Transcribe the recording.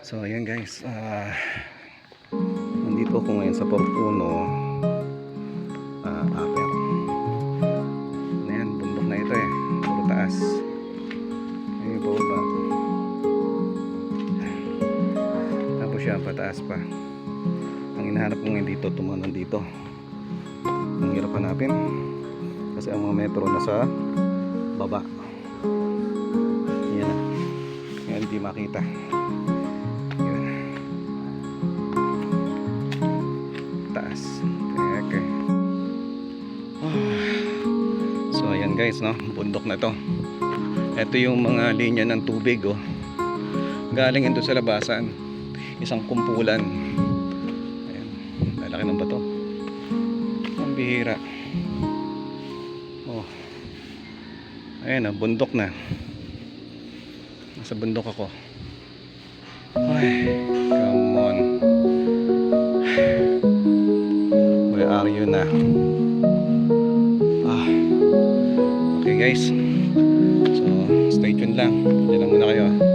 So ayan guys, nandito ako ngayon sa Portuno, Aper. Ayan, bundok na ito eh, puro taas. Ayun po ba? Tapos siya, pataas pa. Ang hinahanap ko ngayon dito, tumanon dito. Ang hirap hanapin kasi ang mga metro nasa baba. Ayan na, ngayon hindi makita. Okay. So ayan guys, no, bundok na to. Ito yung mga linya ng tubig, oh. Galing ito sa labasan. Isang kumpulan. Ayan, lalaki ng bato. Ang bihira. Oh. Ayan, bundok na. Nasa bundok ako. Ay, come on. Where are you na? Okay guys, so stay tuned lang. Diyan lang muna kayo.